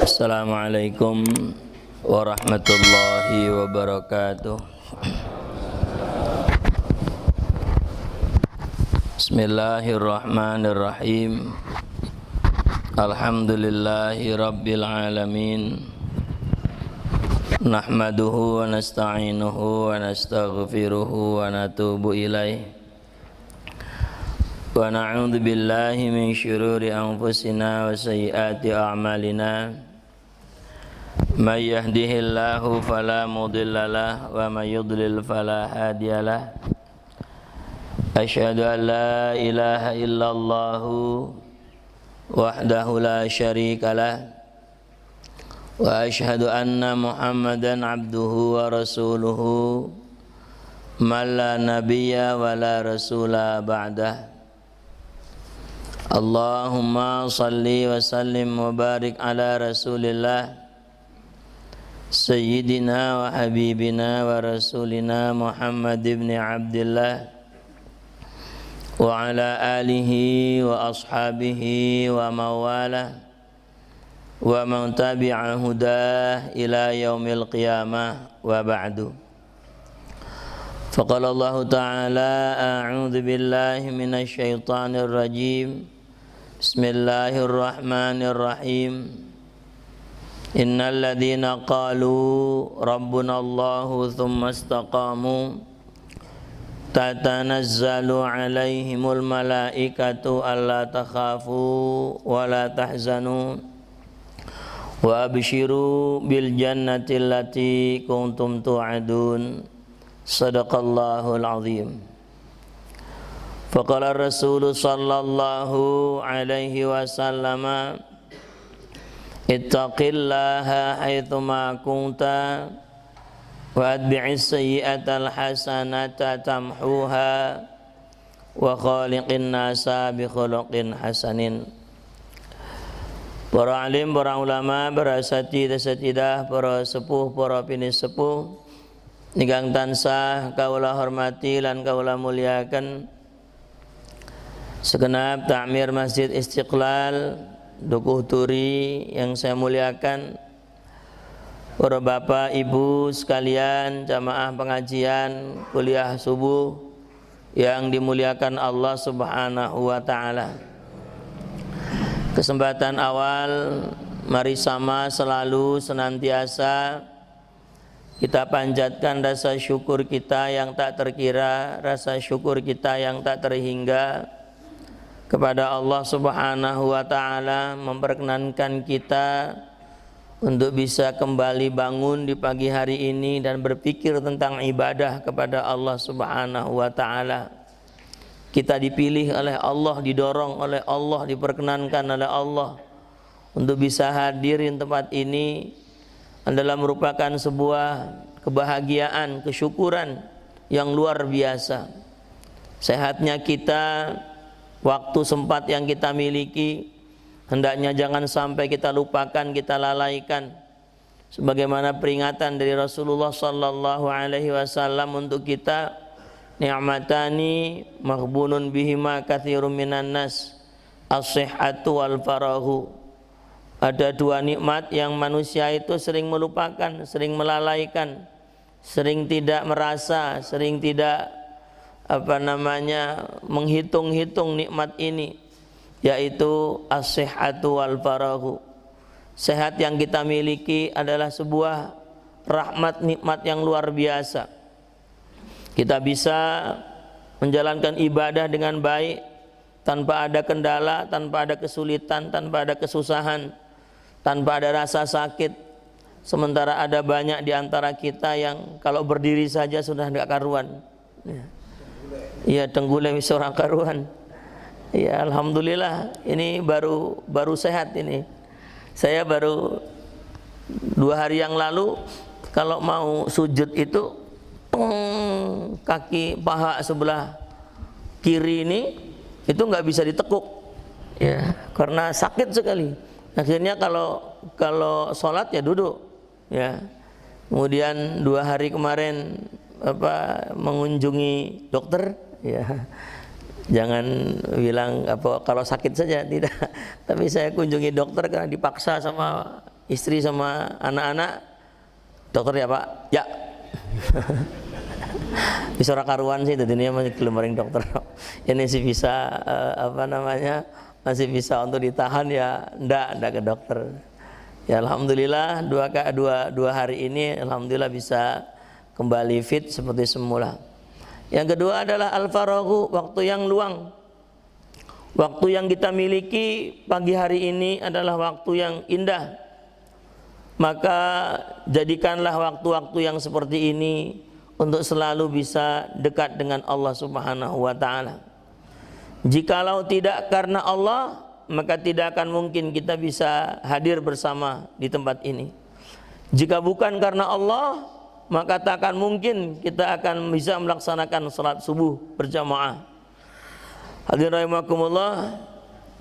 Assalamualaikum warahmatullahi wabarakatuh. Bismillahirrahmanirrahim. Alhamdulillahi rabbil alamin. Nahmaduhu wa nasta'inuhu wa nastaghfiruhu wa natubu ilaih. Wa na'udzu billahi min syururi anfusina wa sayyiati a'malina. May yahdihillahu fala mudilla lahu wa may yudlil fala hadiyalah. Asyhadu an la ilaha illallah wahdahu la syarikalah wa asyhadu anna Muhammadan abduhu wa rasuluhu man la nabiyya wa la rasula ba'dah. Allahumma salli wa sallim wa barik ala rasulillah Sayyidina wa habibina wa rasulina Muhammad ibn Abdillah wa ala alihi wa ashabihi wa mawala wa man tabi'a hudah ila yaumil qiyamah wa ba'du. Faqala Allah ta'ala a'udzu billahi minasy syaithanir rajim. Bismillahirrahmanirrahim. Innal ladzina qalu rabbuna Allahu tsumma istaqamu tatanazzalu 'alaihimul malaikatu alla takhafu wa la tahzanu wa abshiru bil jannati allati kuntum tu'adun. Sadaqallahul azim. Faqala Rasul sallallahu alaihi wasallam ittaqillaha haitsu ma kunta wa atbi'is sayyi'atal hasanata tamhuha wa khaliqin nasa bi khuluqin hasanin. Para alim, para ulama, para asatidah, para sepuh, para pinisepuh ingkang tansah kaula hormati lan kaula muliakan, segenap takmir Masjid Istiqlal Dukuh Turi yang saya muliakan, para bapak ibu sekalian jamaah pengajian kuliah subuh yang dimuliakan Allah Subhanahu wa ta'ala. Kesempatan awal, mari sama selalu senantiasa kita panjatkan rasa syukur kita yang tak terkira, rasa syukur kita yang tak terhingga kepada Allah Subhanahu wa ta'ala, memperkenankan kita untuk bisa kembali bangun di pagi hari ini dan berpikir tentang ibadah kepada Allah Subhanahu wa ta'ala. Kita dipilih oleh Allah, didorong oleh Allah, diperkenankan oleh Allah untuk bisa hadir di tempat ini adalah merupakan sebuah kebahagiaan, kesyukuran yang luar biasa. Sehatnya kita, waktu sempat yang kita miliki, hendaknya jangan sampai kita lupakan, kita lalaikan. Sebagaimana peringatan dari Rasulullah sallallahu alaihi wasallam untuk kita, ni'matani maghbunun bihima katsirun minan nas, as-sihhatu wal farahu. Ada dua nikmat yang manusia itu sering melupakan, sering melalaikan, sering tidak merasa, sering tidak menghitung-hitung nikmat ini, yaitu as-sihhatu wal farahu. Sehat yang kita miliki adalah sebuah rahmat, nikmat yang luar biasa. Kita bisa menjalankan ibadah dengan baik tanpa ada kendala, tanpa ada kesulitan, tanpa ada kesusahan, tanpa ada rasa sakit. Sementara ada banyak di antara kita yang kalau berdiri saja sudah tidak karuan. Ya, tenggulai seorang karuan. Ya, alhamdulillah ini baru sehat ini. Saya baru 2 hari yang lalu kalau mau sujud itu kaki paha sebelah kiri ini itu nggak bisa ditekuk, ya, karena sakit sekali. Akhirnya kalau sholat ya duduk, ya. Kemudian 2 hari kemarin mengunjungi dokter, ya, jangan bilang kalau sakit saja, tidak. Tapi saya kunjungi dokter karena dipaksa sama istri sama anak-anak, dokter ya Pak? Ya. Bisa karuan sih, tadinya masih kelemaring dokter. Ini sih bisa masih bisa untuk ditahan ya, ndak ke dokter. Ya alhamdulillah dua hari ini alhamdulillah bisa kembali fit seperti semula. Yang kedua adalah al-faraghu, waktu yang luang. Waktu yang kita miliki pagi hari ini adalah waktu yang indah. Maka jadikanlah waktu-waktu yang seperti ini untuk selalu bisa dekat dengan Allah Subhanahu wa taala. Jikalau tidak karena Allah, maka tidak akan mungkin kita bisa hadir bersama di tempat ini. Jika bukan karena Allah, maka tak akan mungkin kita akan bisa melaksanakan salat subuh berjamaah. Hadirin rahimakumullah,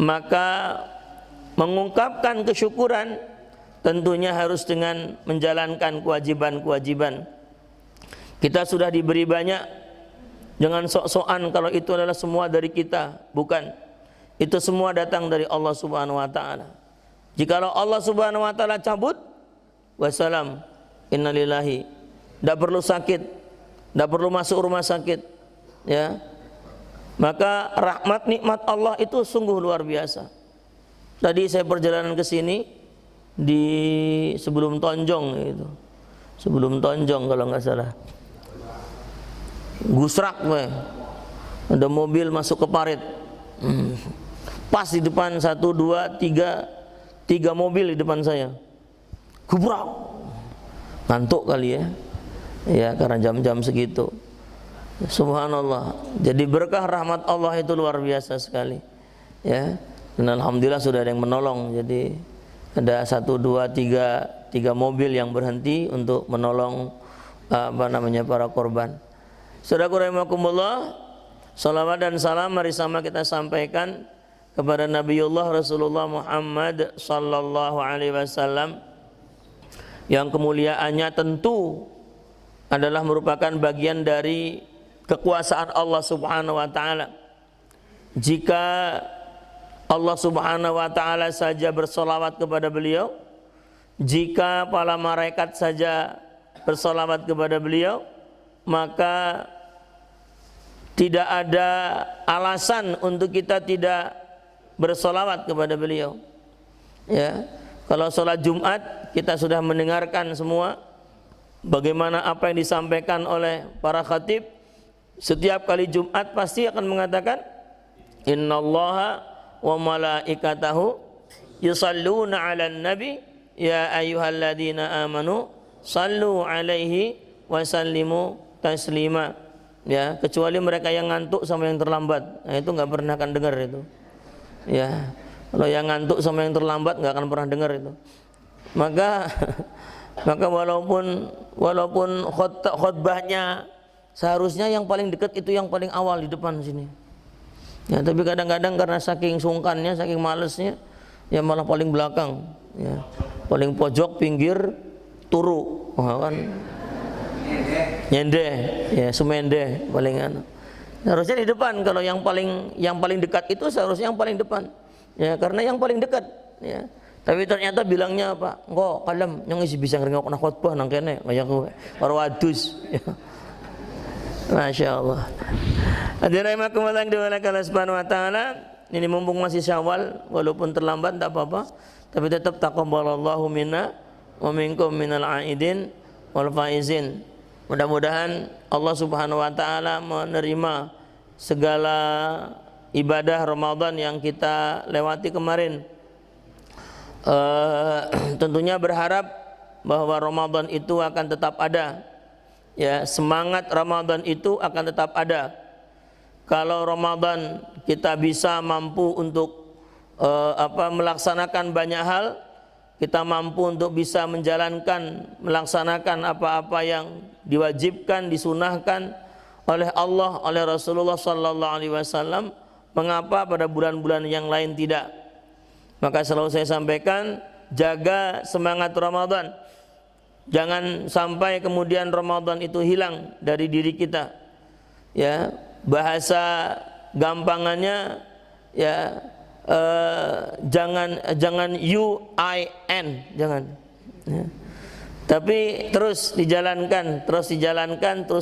maka mengungkapkan kesyukuran tentunya harus dengan menjalankan kewajiban-kewajiban. Kita sudah diberi banyak, jangan sok-sokan kalau itu adalah semua dari kita, bukan. Itu semua datang dari Allah Subhanahu wa taala. Jikalau Allah Subhanahu wa taala cabut, wassalam, innalillahi. Tidak perlu sakit, tidak perlu masuk rumah sakit, ya. Maka rahmat nikmat Allah itu sungguh luar biasa. Tadi saya perjalanan ke sini di sebelum Tonjong itu. Sebelum Tonjong kalau nggak salah. Gusrak ada mobil masuk ke parit. Pas di depan 1, 2, 3 mobil di depan saya. Gubrak. Ngantuk kali ya. Ya karena jam-jam segitu. Subhanallah. Jadi berkah rahmat Allah itu luar biasa sekali. Ya. Dan alhamdulillah sudah ada yang menolong. Jadi ada 1, 2, 3 mobil yang berhenti untuk menolong para korban. Saudaraku rahimakumullah, salawat dan salam mari sama kita sampaikan kepada Nabiullah Rasulullah Muhammad sallallahu alaihi wasallam yang kemuliaannya tentu adalah merupakan bagian dari kekuasaan Allah Subhanahu wa taala. Jika Allah Subhanahu wa taala saja bersolawat kepada beliau, jika para malaikat saja bersolawat kepada beliau, maka tidak ada alasan untuk kita tidak bersolawat kepada beliau. Ya, kalau sholat Jumat kita sudah mendengarkan semua bagaimana apa yang disampaikan oleh para khatib. Setiap kali Jumat pasti akan mengatakan innallaha wa malaikatahu yusalluna 'alan nabi ya ayyuhalladzina amanu sallu 'alaihi wa sallimu taslima. Ya, kecuali mereka yang ngantuk sama yang terlambat. Nah, itu nggak pernah akan dengar itu. Ya, kalau yang ngantuk sama yang terlambat nggak akan pernah dengar itu. Maka walaupun khutbahnya seharusnya yang paling dekat itu yang paling awal di depan sini. Ya, tapi kadang-kadang karena saking sungkannya, saking malesnya, ya malah paling belakang. Ya, paling pojok, pinggir, turu. Kan nyende, ya sumende palingan. Harusnya di depan. Kalau yang paling dekat itu seharusnya yang paling depan. Ya, karena yang paling dekat. Ya. Tapi ternyata bilangnya apa? Engko kalem yang isi bisa ngrungokna khotbah nang kene kaya kowe karo wadus. Ya. Masya Allah. Hadirin rahimakumullah yang dimuliakan Allah Subhanahu wa taala, ini mumpung masih Syawal, walaupun terlambat tak apa-apa, tapi tetap taqabbalallahu minna wa minkum minal aidin wal faizin. Mudah-mudahan Allah Subhanahu wa taala menerima segala ibadah Ramadan yang kita lewati kemarin. Tentunya berharap bahwa Ramadan itu akan tetap ada. Ya, semangat Ramadan itu akan tetap ada. Kalau Ramadan kita bisa mampu untuk melaksanakan banyak hal, kita mampu untuk bisa melaksanakan apa-apa yang diwajibkan, disunahkan oleh Allah, oleh Rasulullah sallallahu alaihi wasallam, mengapa pada bulan-bulan yang lain tidak? Maka selalu saya sampaikan, jaga semangat Ramadan. Jangan sampai kemudian Ramadan itu hilang dari diri kita. Ya, bahasa gampangannya ya jangan UIN, jangan. Ya. Tapi terus dijalankan, terus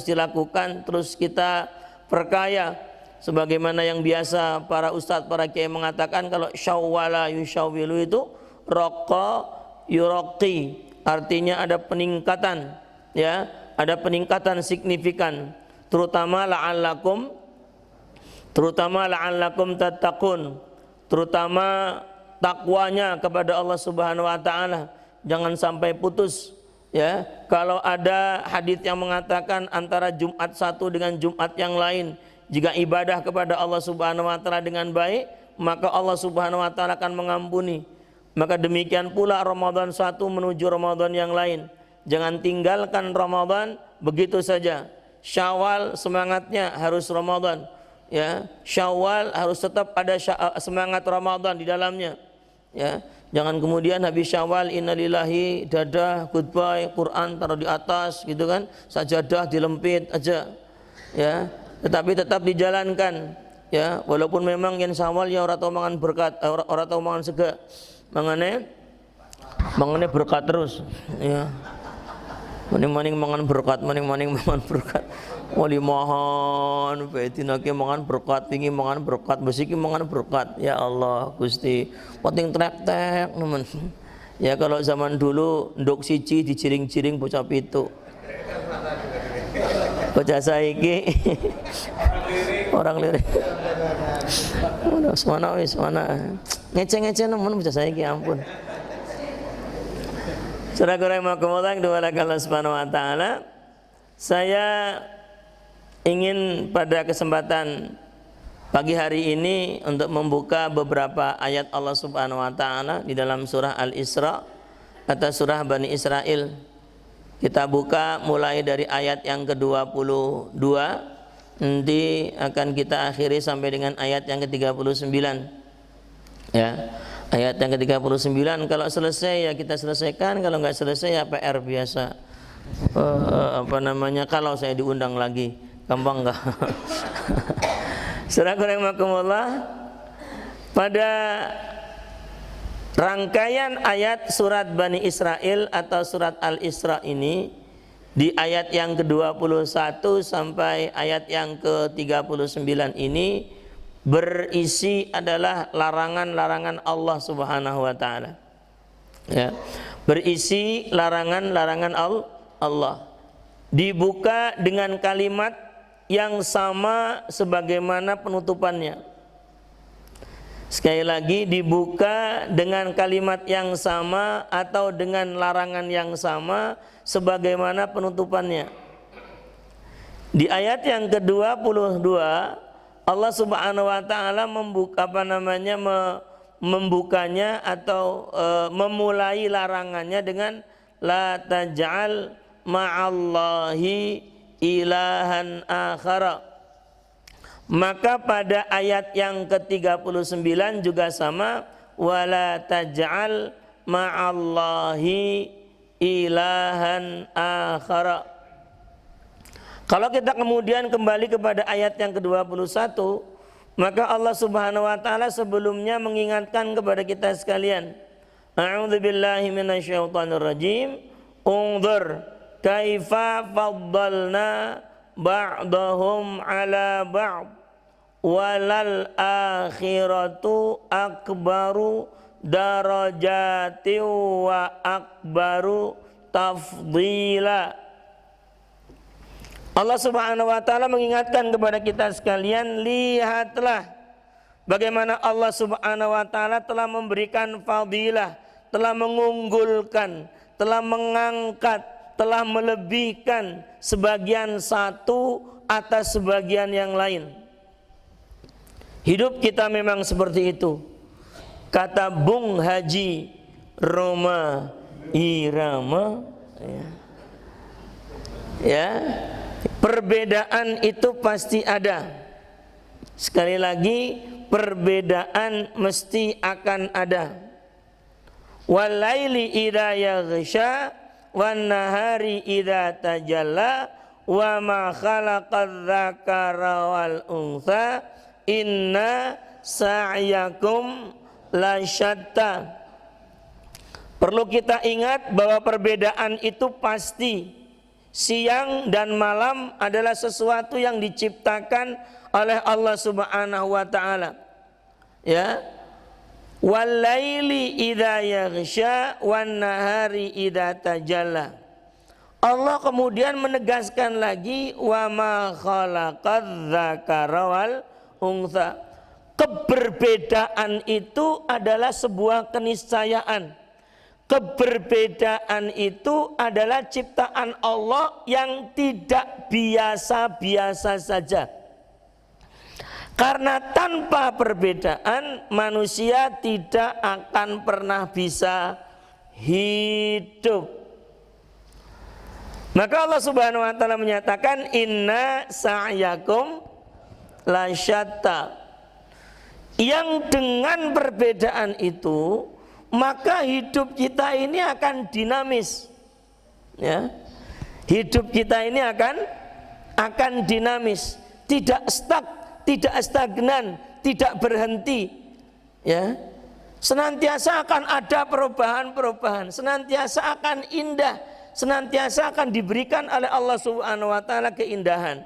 dilakukan, terus kita perkaya. Sebagaimana yang biasa para ustadz, para kiai mengatakan, kalau syawwala yusyawwilu itu raqa yuraqi, artinya ada peningkatan, ya, ada peningkatan signifikan, terutama la'allakum tattaqun, terutama takwanya kepada Allah Subhanahu wa taala, jangan sampai putus. Ya, kalau ada hadis yang mengatakan antara Jumat satu dengan Jumat yang lain, jika ibadah kepada Allah Subhanahu wa taala dengan baik, maka Allah Subhanahu wa taala akan mengampuni. Maka demikian pula Ramadan satu menuju Ramadan yang lain. Jangan tinggalkan Ramadan begitu saja. Syawal semangatnya harus Ramadan. Ya, Syawal harus tetap ada semangat Ramadan di dalamnya. Ya, jangan kemudian habis Syawal innalillahi dadah goodbye Quran taruh di atas gitu kan, sajadah dilempit aja. Ya, tetapi tetap dijalankan. Ya, walaupun memang yen Syawal ya ora tau mangan berkat, ora tau mangan sega. Mangane berkat terus. Ya. Maning-maning mangan berkat, maning-maning mangan berkat. Wali mohon betina ki mangan berkat, tinggi mangan berkat, besi ki mangan berkat. Ya Allah Gusti, penting trek-trek nemen. Ya kalau zaman dulu nduk siji dijiring-jiring bocah pitu. Bocah saiki orang lirik. Udah semana. Ngece-ngece nemen bocah saiki ampun. Saudara-saudara yang dimulakan Allah Subhanahu wa taala, saya ingin pada kesempatan pagi hari ini untuk membuka beberapa ayat Allah Subhanahu wa taala di dalam surah Al-Isra atau surah Bani Israil. Kita buka mulai dari ayat yang ke-22, nanti akan kita akhiri sampai dengan ayat yang ke-39. Ya. Ayat yang ke-39 kalau selesai ya kita selesaikan, kalau enggak selesai ya PR biasa. Kalau saya diundang lagi, gampang enggak? Assalamualaikum. Pada rangkaian ayat surat Bani Israil atau surat Al-Isra ini, di ayat yang ke-21 sampai ayat yang ke-39 ini berisi adalah larangan-larangan Allah Subhanahu wa taala. Ya. Berisi larangan-larangan Allah. Dibuka dengan kalimat yang sama sebagaimana penutupannya. Sekali lagi dibuka dengan kalimat yang sama atau dengan larangan yang sama sebagaimana penutupannya. Di ayat yang ke-22 Allah Subhanahu wa taala membukanya atau memulai larangannya dengan la taj'al ma'allahi ilahan akhara. Maka pada ayat yang ke-39 juga sama, wala taj'al ma'allahi ilahan akhara. Kalau kita kemudian kembali kepada ayat yang ke-21, maka Allah Subhanahu wa taala sebelumnya mengingatkan kepada kita sekalian, a'udzubillahi minasyaitonir rajim, unzur kaifa faddalna ba'dahum 'ala ba'd walal akhiratu akbaru darajati wa akbaru tafdila. Allah Subhanahu wa taala mengingatkan kepada kita sekalian, lihatlah bagaimana Allah Subhanahu wa taala telah memberikan fadilah, telah mengunggulkan, telah mengangkat, telah melebihkan sebagian satu atas sebagian yang lain. Hidup kita memang seperti itu. Kata Bung Haji Roma Irama, ya. Perbedaan itu pasti ada. Sekali lagi, perbedaan mesti akan ada. Walaili idza yaghsha wan nahari idza tajalla wa ma khalaqadz dzakara wal untha inna sa'yakum lasyatta. Perlu kita ingat bahwa perbedaan itu pasti. Siang dan malam adalah sesuatu yang diciptakan oleh Allah Subhanahu wa taala. Ya. Wal-laili idza yaghsha wan-nahari idza tajalla. Allah kemudian menegaskan lagi wa ma khalaqadz dzakara wal untha. Keberbedaan itu adalah sebuah keniscayaan. Keberbedaan itu adalah ciptaan Allah yang tidak biasa-biasa saja. Karena tanpa perbedaan manusia tidak akan pernah bisa hidup. Maka Allah Subhanahu wa taala menyatakan inna sa'yakum lasyatta. Yang dengan perbedaan itu maka hidup kita ini akan dinamis, ya. Hidup kita ini akan dinamis, tidak stuck, tidak stagnan, tidak berhenti, ya. Senantiasa akan ada perubahan-perubahan, senantiasa akan indah, senantiasa akan diberikan oleh Allah Subhanahu wa taala keindahan.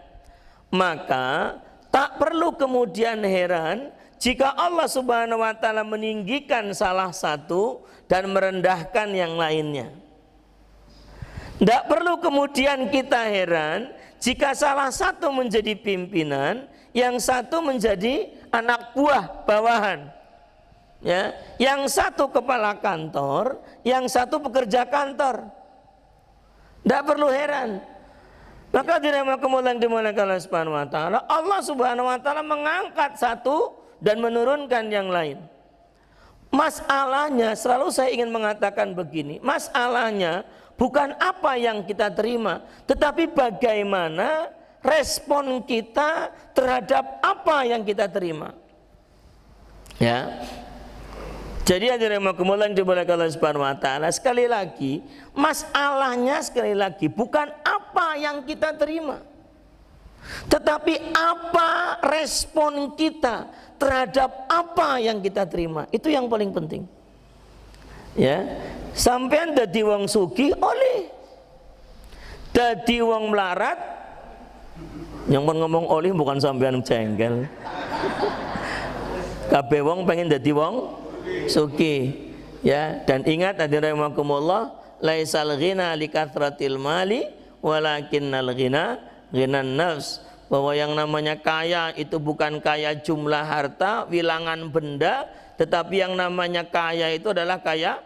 Maka tak perlu kemudian heran jika Allah Subhanahu wa taala meninggikan salah satu dan merendahkan yang lainnya. Tidak perlu kemudian kita heran jika salah satu menjadi pimpinan, yang satu menjadi anak buah bawahan. Ya, yang satu kepala kantor, yang satu pekerja kantor. Tidak perlu heran. Maka dimulakan Allah Subhanahu wa taala, Allah Subhanahu wa taala mengangkat satu dan menurunkan yang lain. Masalahnya, selalu saya ingin mengatakan begini, masalahnya bukan apa yang kita terima, tetapi bagaimana respon kita terhadap apa yang kita terima. Ya. Jadi hadirin yang dimuliakan Allah Subhanahu wa taala, sekali lagi, masalahnya sekali lagi bukan apa yang kita terima, tetapi apa respon kita terhadap apa yang kita terima. Itu yang paling penting. Ya, sampean dadi wong sugih oleh, dadi wong melarat, yang pun ngomong oleh bukan sampean jengkel. Kabeh wong pengen dadi wong sugih. Ya, dan ingat hadirin rahimakumullah, laisal ghina likathratil mali walakinnal ghina ghinan nafs. Bahwa yang namanya kaya itu bukan kaya jumlah harta, wilangan benda, tetapi yang namanya kaya itu adalah kaya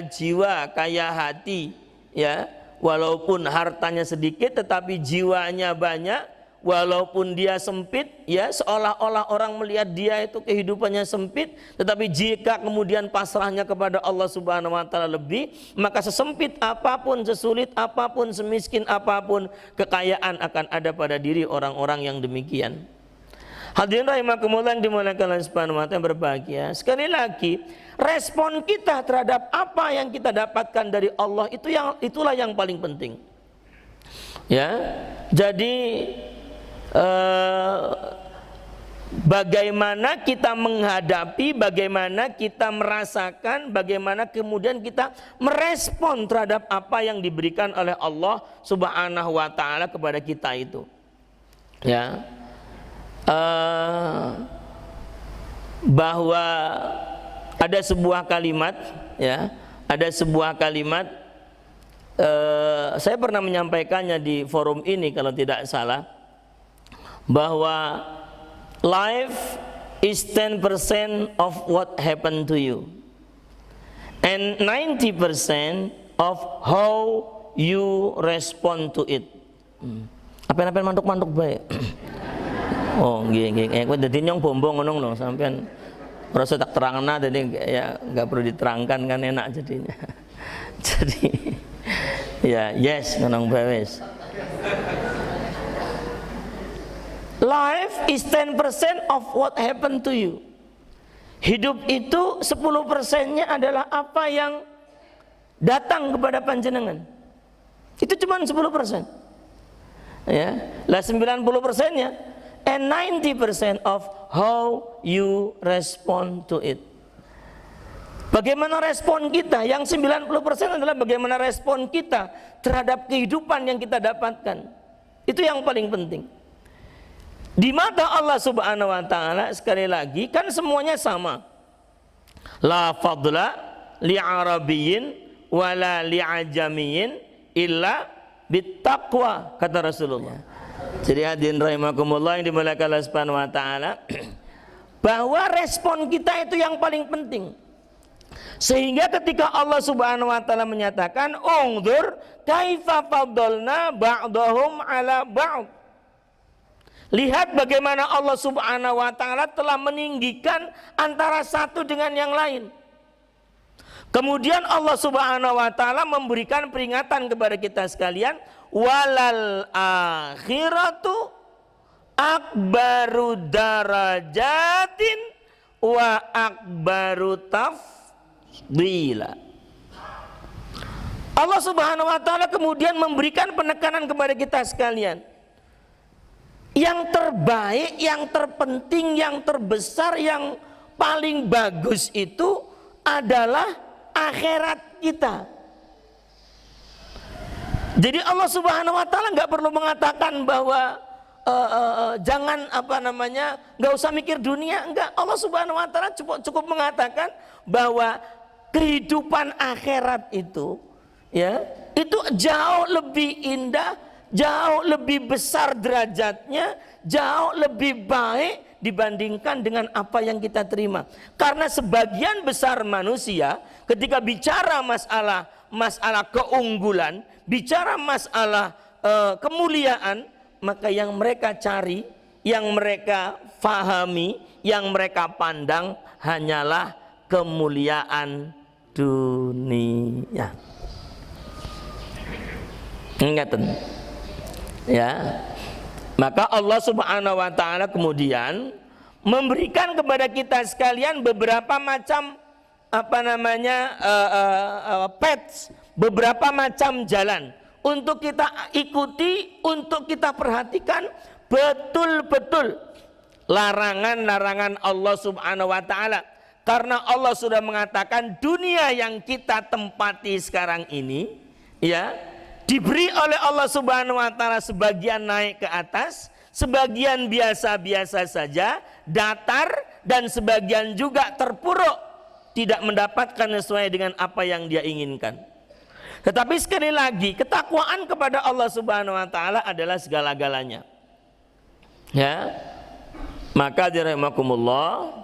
jiwa, kaya hati, ya. Walaupun hartanya sedikit tetapi jiwanya banyak, walaupun dia sempit, ya, seolah-olah orang melihat dia itu kehidupannya sempit, tetapi jika kemudian pasrahnya kepada Allah Subhanahu wa taala lebih, maka sesempit apapun, sesulit apapun, semiskin apapun, kekayaan akan ada pada diri orang-orang yang demikian. Hadirin rahimakumullah yang dimuliakan Allah Subhanahu wa taala, berbahagia. Sekali lagi, respon kita terhadap apa yang kita dapatkan dari Allah itulah yang paling penting. Ya. Jadi bagaimana kita menghadapi, bagaimana kita merasakan, bagaimana kemudian kita merespon terhadap apa yang diberikan oleh Allah Subhanahu wa taala kepada kita itu. Ya. Bahwa ada sebuah kalimat, ya, ada sebuah kalimat, saya pernah menyampaikannya di forum ini kalau tidak salah, bahwa life is 10% of what happened to you and 90% of how you respond to it. Apa-apa mantuk-mantuk baik. Oh, nggih. Kowe dadi nyong bombong ngono lho, sampean rasa tak terangna, jadi ya enggak perlu diterangkan kan, enak jadinya. Jadi ya yes ngono bae wis. Life is 10% of what happened to you. Hidup itu 10%-nya adalah apa yang datang kepada panjenengan. Itu cuma 10%. Ya, lah 90%-nya and 90% of how you respond to it. Bagaimana respon kita? Yang 90% adalah bagaimana respon kita terhadap kehidupan yang kita dapatkan. Itu yang paling penting. Di mata Allah Subhanahu wa taala, sekali lagi, kan semuanya sama. La fadla li arabiyyin wala li ajamiyyin illa bittaqwa, kata Rasulullah. Jadi hadirin rahimakumullah yang dimuliakan Allah Subhanahu wa taala, bahwa respon kita itu yang paling penting. Sehingga ketika Allah Subhanahu wa taala menyatakan ungdzur kaifa faddalna ba'dahum ala ba'd, lihat bagaimana Allah Subhanahu wa taala telah meninggikan antara satu dengan yang lain. Kemudian Allah Subhanahu wa taala memberikan peringatan kepada kita sekalian, walal akhiratu akbaru darajatin wa akbaru tafdila. Allah Subhanahu wa taala kemudian memberikan penekanan kepada kita sekalian. Yang terbaik, yang terpenting, yang terbesar, yang paling bagus itu adalah akhirat kita. Jadi Allah Subhanahu wa taala nggak perlu mengatakan bahwa jangan nggak usah mikir dunia, enggak. Allah Subhanahu wa taala cukup mengatakan bahwa kehidupan akhirat itu, ya, itu jauh lebih indah, jauh lebih besar derajatnya, jauh lebih baik dibandingkan dengan apa yang kita terima. Karena sebagian besar manusia ketika bicara masalah keunggulan, bicara masalah kemuliaan, maka yang mereka cari, yang mereka fahami, yang mereka pandang hanyalah kemuliaan dunia. Ingatan, ya. Maka Allah Subhanahu wa taala kemudian memberikan kepada kita sekalian beberapa macam paths, beberapa macam jalan untuk kita ikuti, untuk kita perhatikan betul-betul larangan-larangan Allah Subhanahu wa taala. Karena Allah sudah mengatakan dunia yang kita tempati sekarang ini, ya, diberi oleh Allah Subhanahu wa taala sebagian naik ke atas, sebagian biasa-biasa saja, datar, dan sebagian juga terpuruk, tidak mendapatkan sesuai dengan apa yang dia inginkan. Tetapi sekali lagi, ketakwaan kepada Allah Subhanahu wa taala adalah segala-galanya. Ya. Maka rahimakumullah,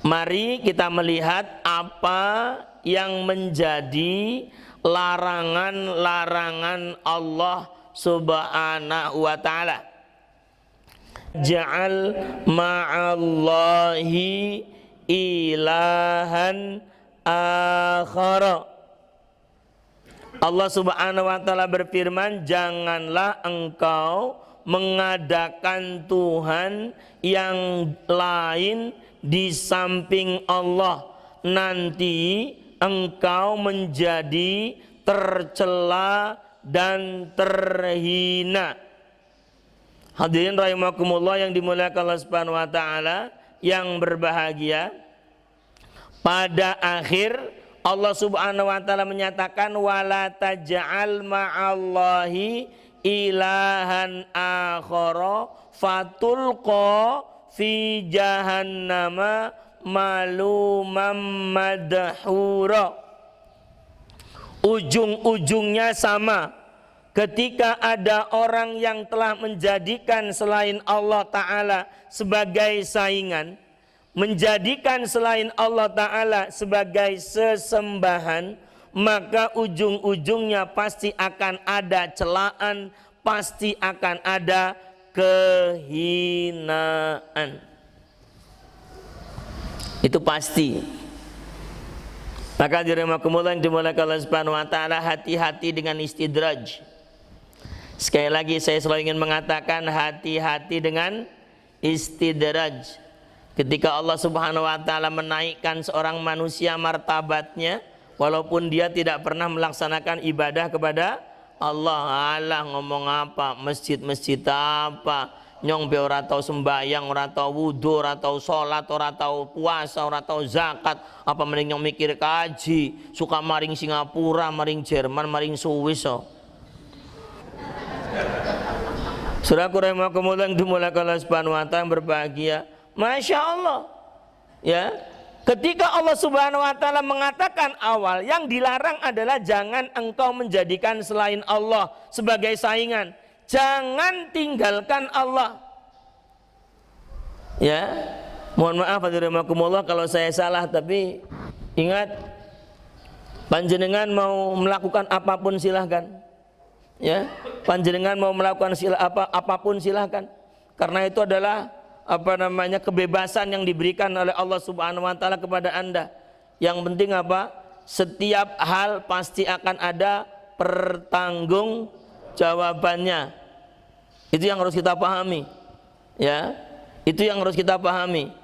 mari kita melihat apa yang menjadi larangan-larangan Allah Subhanahu wa taala. Ja'al ma'allahi ilahan akhara. Allah Subhanahu wa taala berfirman, janganlah engkau mengadakan Tuhan yang lain di samping Allah, nanti engkau menjadi tercela dan terhina. Hadirin rahimakumullah yang dimuliakan Allah Subhanahu wa taala yang berbahagia, pada akhir Allah Subhanahu wa taala menyatakan wala taj'al ma'allahi ilahan akhara fatulqa fi jahannama malumam madhura. Ujung-ujungnya sama. Ketika ada orang yang telah menjadikan selain Allah Ta'ala sebagai saingan, menjadikan selain Allah Ta'ala sebagai sesembahan, maka ujung-ujungnya pasti akan ada celaan, pasti akan ada kehinaan. Itu pasti. Maka dirahmatullah yang dimuliakan Allah Subhanahu wa taala, hati-hati dengan istidraj. Sekali lagi saya selalu ingin mengatakan hati-hati dengan istidraj. Ketika Allah Subhanahu wa taala menaikkan seorang manusia martabatnya, walaupun dia tidak pernah melaksanakan ibadah kepada Allah, alah ngomong apa, masjid-masjid apa, nyong be ora tau sembayang, ora tau wudu, ora tau salat, ora tau puasa, ora tau zakat, apa mending nyong mikir kaji, suka maring Singapura, maring Jerman, maring Swiss. Saudaraku rahimakumullah yang dimuliakan Allah Subhanahu wa taala, yang berbahagia. Masya Allah. Ya. Ketika Allah Subhanahu wa taala mengatakan awal, yang dilarang adalah jangan engkau menjadikan selain Allah sebagai saingan. Jangan tinggalkan Allah. Ya. Mohon maaf rahimakumullah kalau saya salah, tapi ingat, panjenengan mau melakukan apapun silahkan. Ya, panjenengan mau melakukan apapun silahkan. Karena itu adalah kebebasan yang diberikan oleh Allah Subhanahu wa taala kepada Anda. Yang penting apa? Setiap hal pasti akan ada pertanggungjawabannya. Itu yang harus kita pahami. Ya. Itu yang harus kita pahami.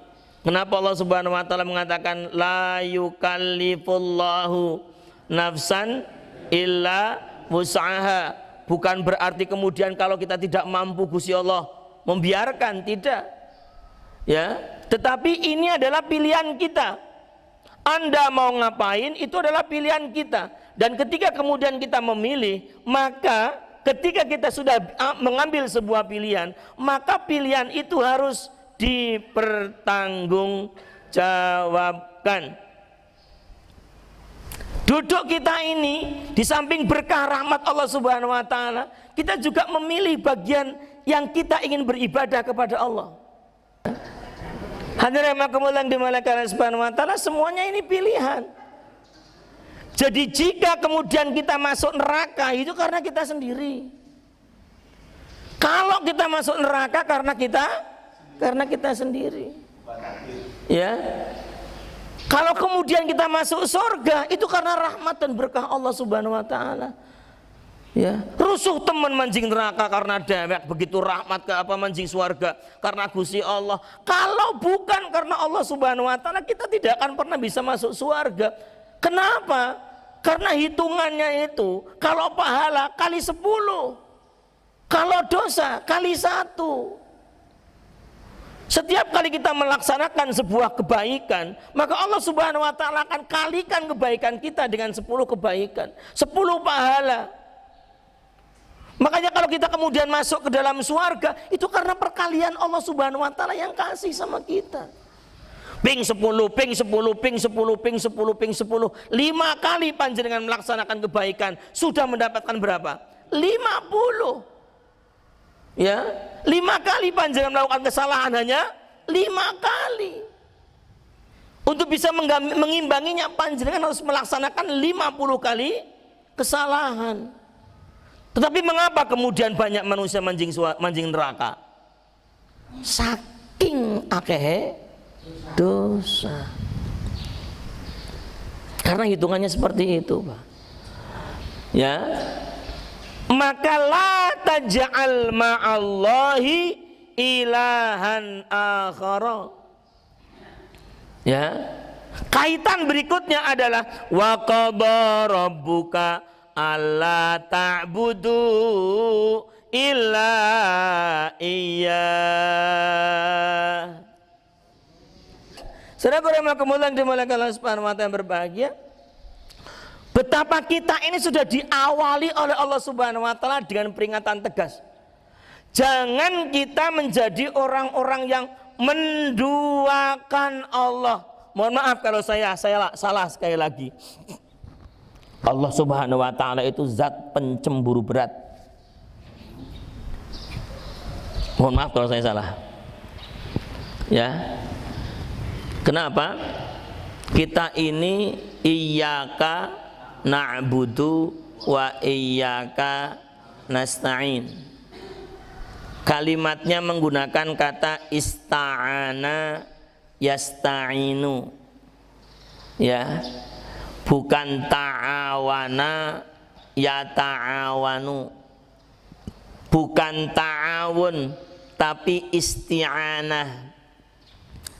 Kenapa Allah Subhanahu wa taala mengatakan la yukallifullahu nafsan illa wus'aha. Bukan berarti kemudian kalau kita tidak mampu Gusti Allah membiarkan, tidak. Ya, tetapi ini adalah pilihan kita. Anda mau ngapain itu adalah pilihan kita. Dan ketika kemudian kita memilih, maka ketika kita sudah mengambil sebuah pilihan, maka pilihan itu harus dipertanggungjawabkan. Duduk kita ini di samping berkah rahmat Allah Subhanahu wa taala, kita juga memilih bagian yang kita ingin beribadah kepada Allah. Hadirin yang dimuliakan Allah Subhanahu wa taala, semuanya ini pilihan. Jadi jika kemudian kita masuk neraka itu karena kita sendiri. Kalau kita masuk neraka karena kita sendiri. Ya. Kalau kemudian kita masuk surga itu karena rahmat dan berkah Allah Subhanahu wa taala. Ya, rusuh teman mancing neraka karena dewek, begitu rahmat ke mancing surga karena Gusti Allah. Kalau bukan karena Allah Subhanahu wa taala, kita tidak akan pernah bisa masuk surga. Kenapa? Karena hitungannya itu kalau pahala kali 10, kalau dosa kali 1. Setiap kali kita melaksanakan sebuah kebaikan, maka Allah Subhanahu wa taala akan kalikan kebaikan kita dengan 10 kebaikan, 10 pahala. Makanya kalau kita kemudian masuk ke dalam surga, itu karena perkalian Allah Subhanahu wa taala yang kasih sama kita. Ping 10, ping 10, ping 10, ping 10, ping 10. 5 kali panjenengan melaksanakan kebaikan, sudah mendapatkan berapa? 50. Ya, 5 kali panjenengan melakukan kesalahan hanya 5 kali. Untuk bisa mengimbanginya, panjenengan harus melaksanakan 50 kali kesalahan. Tetapi mengapa kemudian banyak manusia mancing neraka? Saking akeh dosa. Karena hitungannya seperti itu, Pak. Ya. Maka la taj'al ma'allahi ilahan akhara. Ya. Kaitan berikutnya adalah wa qadha rabbuka alla ta'budu illa iyyah. Saudara yang kemuliaan dimuliakan Allah Subhanahu wa taala, yang berbahagia, betapa kita ini sudah diawali oleh Allah Subhanahu wa taala dengan peringatan tegas. Jangan kita menjadi orang-orang yang menduakan Allah. Mohon maaf kalau saya salah sekali lagi. Allah Subhanahu wa taala itu zat pencemburu berat. Mohon maaf kalau saya salah. Ya. Kenapa? Kita ini iyyaka na'budu wa iyyaka nasta'in. Kalimatnya menggunakan kata ista'ana yasta'inu. Ya. Bukan ta'awana yata'awanu. Bukan ta'awun tapi isti'anah.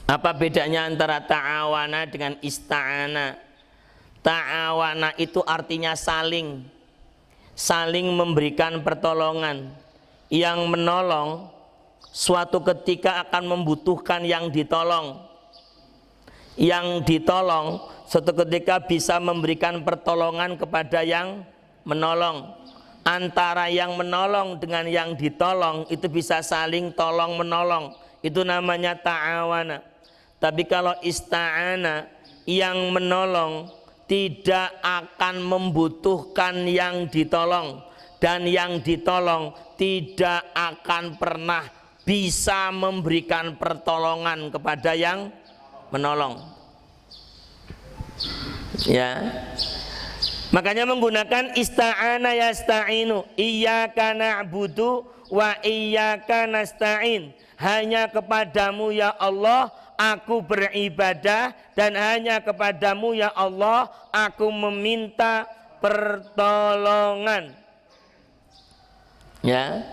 Apa bedanya antara ta'awana dengan ista'ana? Ta'awana itu artinya saling memberikan pertolongan. Yang menolong suatu ketika akan membutuhkan yang ditolong. Yang ditolong suatu ketika bisa memberikan pertolongan kepada yang menolong. Antara yang menolong dengan yang ditolong itu bisa saling tolong menolong. Itu namanya ta'awana. Tapi kalau ista'ana, yang menolong tidak akan membutuhkan yang ditolong, dan yang ditolong tidak akan pernah bisa memberikan pertolongan kepada yang menolong. Ya, makanya menggunakan ista'ana yasta'inu, iyyaka na'budu wa iyyaka nasta'in. Hanya kepadamu ya Allah aku beribadah, dan hanya kepadamu ya Allah aku meminta pertolongan. Ya,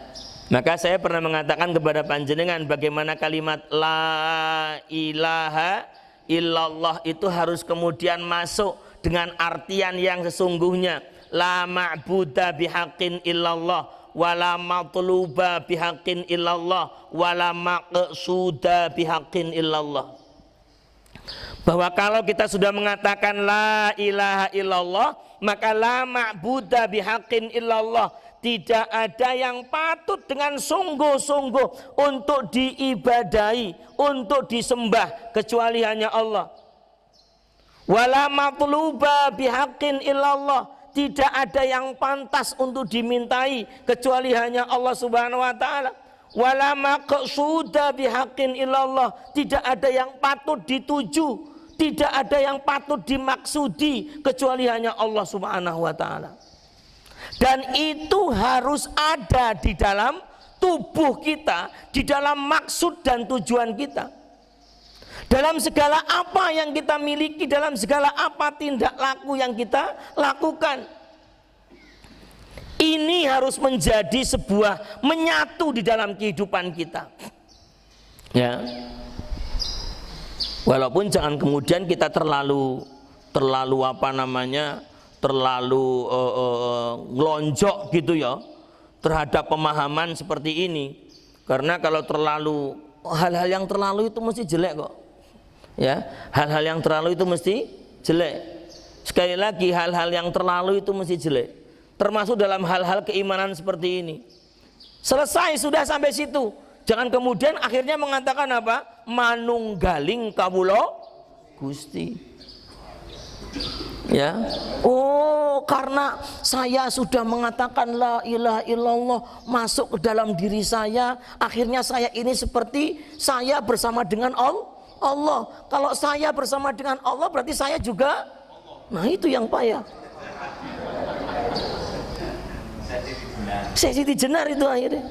maka saya pernah mengatakan kepada panjenengan bagaimana kalimat la ilaha illallah itu harus kemudian masuk dengan artian yang sesungguhnya. La ma'buda bihaqqin illallah wala matluba bihaqqin illallah wala maqsuda bihaqqin illallah. Bahwa kalau kita sudah mengatakan la ilaha illallah, maka la ma'buda bihaqqin illallah, tidak ada yang patut dengan sungguh-sungguh untuk diibadahi, untuk disembah kecuali hanya Allah. Wala matluba bihaqqin illallah, tidak ada yang pantas untuk dimintai kecuali hanya Allah Subhanahu wa taala. Wala maqsuda bihaqqin illallah, tidak ada yang patut dituju, tidak ada yang patut dimaksudi kecuali hanya Allah Subhanahu wa taala. Dan itu harus ada di dalam tubuh kita, di dalam maksud dan tujuan kita. Dalam segala apa yang kita miliki, dalam segala apa tindak laku yang kita lakukan. Ini harus menjadi sebuah menyatu di dalam kehidupan kita. Ya. Walaupun jangan kemudian kita terlalu ngelonjok gitu ya terhadap pemahaman seperti ini. Karena kalau terlalu, hal-hal yang terlalu itu mesti jelek kok. Ya, hal-hal yang terlalu itu mesti jelek. Sekali lagi, hal-hal yang terlalu itu mesti jelek. Termasuk dalam hal-hal keimanan seperti ini. Selesai sudah sampai situ. Jangan kemudian akhirnya mengatakan apa? Manunggaling kawula Gusti. Ya. Oh, karena saya sudah mengatakan la ilaha illallah masuk ke dalam diri saya, akhirnya saya ini seperti saya bersama dengan Allah. Kalau saya bersama dengan Allah berarti saya juga. Nah, itu yang payah. Sesiti jenar itu akhirnya.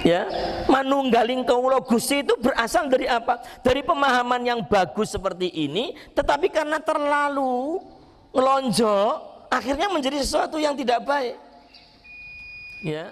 Ya, manunggaling kawula Gusti itu berasal dari apa? Dari pemahaman yang bagus seperti ini, tetapi karena terlalu ngelonjok, akhirnya menjadi sesuatu yang tidak baik. Ya.